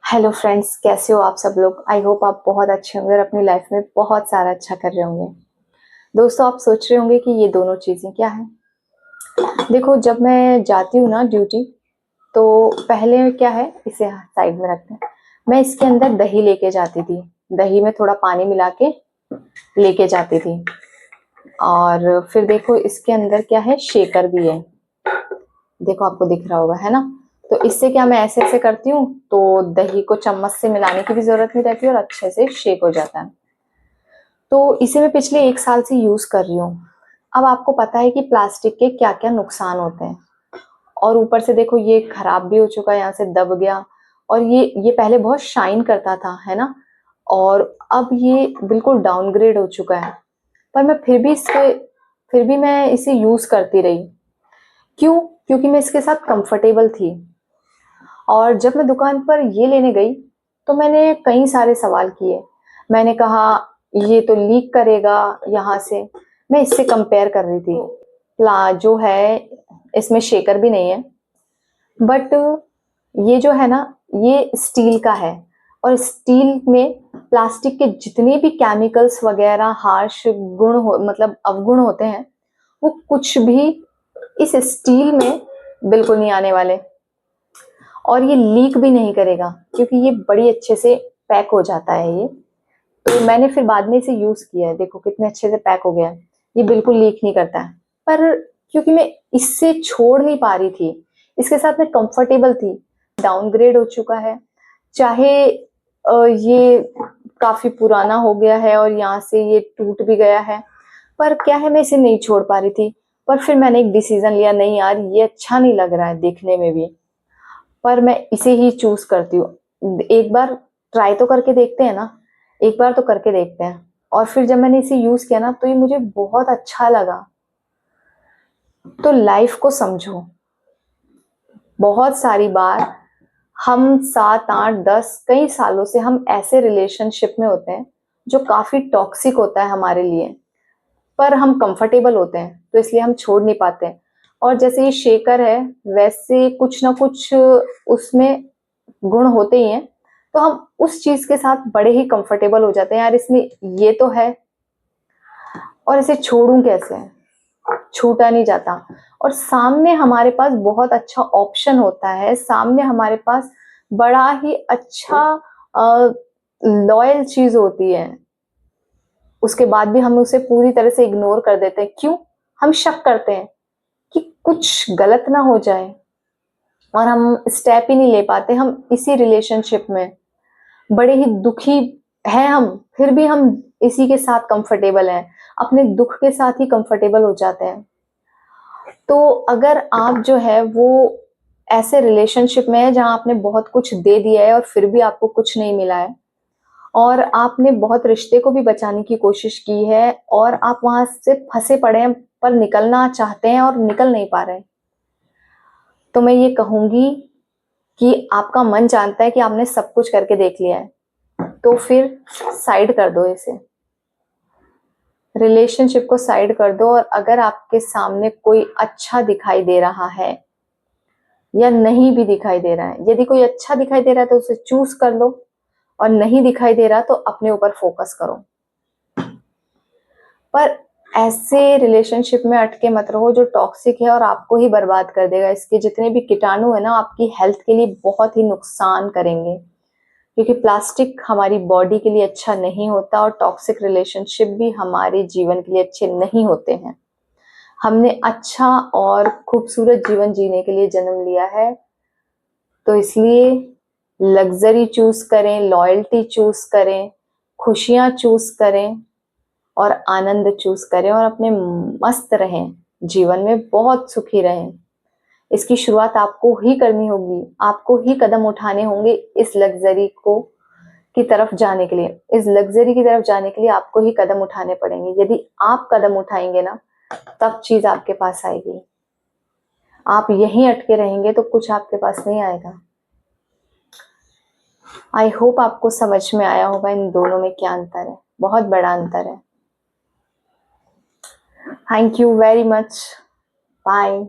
Hello friends, कैसे हो आप सब लोग। आई होप आप बहुत अच्छे होंगे और अपनी लाइफ में बहुत सारा अच्छा कर रहे होंगे। दोस्तों, आप सोच रहे होंगे कि ये दोनों चीज़ें क्या है। देखो, जब मैं जाती हूँ ना ड्यूटी, तो पहले क्या है, इसे साइड में रखते हैं। मैं इसके अंदर दही लेके जाती थी। दही में थोड़ा पानी मिला के लेके जाती थी। और फिर देखो, इसके अंदर क्या है, शेकर भी है। देखो, आपको दिख रहा होगा, है ना। तो इससे क्या, मैं ऐसे ऐसे करती हूँ तो दही को चम्मच से मिलाने की भी जरूरत नहीं रहती और अच्छे से शेक हो जाता है। तो इसे मैं पिछले 1 साल से यूज कर रही हूँ। अब आपको पता है कि प्लास्टिक के क्या क्या नुकसान होते हैं। और ऊपर से देखो, ये खराब भी हो चुका है, यहाँ से दब गया। और ये पहले बहुत शाइन करता था, है ना। और अब ये बिल्कुल डाउनग्रेड हो चुका है। पर मैं फिर भी मैं इसे यूज करती रही। क्यों? क्योंकि मैं इसके साथ कंफर्टेबल थी। और जब मैं दुकान पर ये लेने गई, तो मैंने कई सारे सवाल किए। मैंने कहा, ये तो लीक करेगा यहाँ से। मैं इससे कंपेयर कर रही थी। प्ला जो है, इसमें शेकर भी नहीं है। बट ये जो है ना, ये स्टील का है। और स्टील में प्लास्टिक के जितने भी केमिकल्स वगैरह हार्श गुण हो, मतलब अवगुण होते हैं, वो कुछ भी इस स्टील में बिल्कुल नहीं आने वाले। और ये लीक भी नहीं करेगा, क्योंकि ये बड़ी अच्छे से पैक हो जाता है ये। तो मैंने फिर बाद में इसे यूज किया है। देखो कितने अच्छे से पैक हो गया है। ये बिल्कुल लीक नहीं करता है। पर क्योंकि मैं इससे छोड़ नहीं पा रही थी, इसके साथ मैं कंफर्टेबल थी। डाउनग्रेड हो चुका है, चाहे ये काफी पुराना हो गया है और यहाँ से ये टूट भी गया है। पर क्या है, मैं इसे नहीं छोड़ पा रही थी। पर फिर मैंने एक डिसीजन लिया, नहीं यार, ये अच्छा नहीं लग रहा है देखने में भी। पर मैं इसे ही चूज करती हूँ। एक बार ट्राई तो करके देखते हैं ना। एक बार तो करके देखते हैं। और फिर जब मैंने इसे यूज किया ना, तो ये मुझे बहुत अच्छा लगा। तो लाइफ को समझो। बहुत सारी बार हम 7 8 10 कई सालों से हम ऐसे रिलेशनशिप में होते हैं जो काफी टॉक्सिक होता है हमारे लिए। पर हम कंफर्टेबल होते हैं, तो इसलिए हम छोड़ नहीं पाते हैं। और जैसे ये शेकर है, वैसे कुछ ना कुछ उसमें गुण होते ही हैं। तो हम उस चीज के साथ बड़े ही कंफर्टेबल हो जाते हैं, यार इसमें ये तो है, और इसे छोड़ूं कैसे। छूटा नहीं जाता। और सामने हमारे पास बहुत अच्छा ऑप्शन होता है, सामने हमारे पास बड़ा ही अच्छा लॉयल चीज होती है। उसके बाद भी हम उसे पूरी तरह से इग्नोर कर देते हैं। क्यों? हम शक करते हैं कि कुछ गलत ना हो जाए। और हम स्टेप ही नहीं ले पाते। हम इसी रिलेशनशिप में बड़े ही दुखी हैं हम, फिर भी हम इसी के साथ कंफर्टेबल हैं। अपने दुख के साथ ही कंफर्टेबल हो जाते हैं। तो अगर आप जो है वो ऐसे रिलेशनशिप में है जहां आपने बहुत कुछ दे दिया है और फिर भी आपको कुछ नहीं मिला है, और आपने बहुत रिश्ते को भी बचाने की कोशिश की है और आप वहां से फंसे पड़े हैं, पर निकलना चाहते हैं और निकल नहीं पा रहे हैं, तो मैं ये कहूंगी कि आपका मन जानता है कि आपने सब कुछ करके देख लिया है। तो फिर साइड कर दो इसे, रिलेशनशिप को साइड कर दो। और अगर आपके सामने कोई अच्छा दिखाई दे रहा है या नहीं भी दिखाई दे रहा है, यदि कोई अच्छा दिखाई दे रहा है तो उसे चूज कर लो। और नहीं दिखाई दे रहा तो अपने ऊपर फोकस करो। पर ऐसे रिलेशनशिप में अटके मत रहो जो टॉक्सिक है और आपको ही बर्बाद कर देगा। इसके जितने भी कीटाणु है ना, आपकी हेल्थ के लिए बहुत ही नुकसान करेंगे। क्योंकि प्लास्टिक हमारी बॉडी के लिए अच्छा नहीं होता और टॉक्सिक रिलेशनशिप भी हमारे जीवन के लिए अच्छे नहीं होते हैं। हमने अच्छा और खूबसूरत जीवन जीने के लिए जन्म लिया है, तो इसलिए लग्जरी चूज करें, लॉयल्टी चूज करें, खुशियां चूज करें और आनंद चूज करें और अपने मस्त रहें, जीवन में बहुत सुखी रहें। इसकी शुरुआत आपको ही करनी होगी। आपको ही कदम उठाने होंगे इस लग्जरी को की तरफ जाने के लिए। इस लग्जरी की तरफ जाने के लिए आपको ही कदम उठाने पड़ेंगे। यदि आप कदम उठाएंगे ना, तब चीज आपके पास आएगी। आप यहीं अटके रहेंगे तो कुछ आपके पास नहीं आएगा। आई होप आपको समझ में आया होगा इन दोनों में क्या अंतर है। बहुत बड़ा अंतर है। Thank you very much. Bye.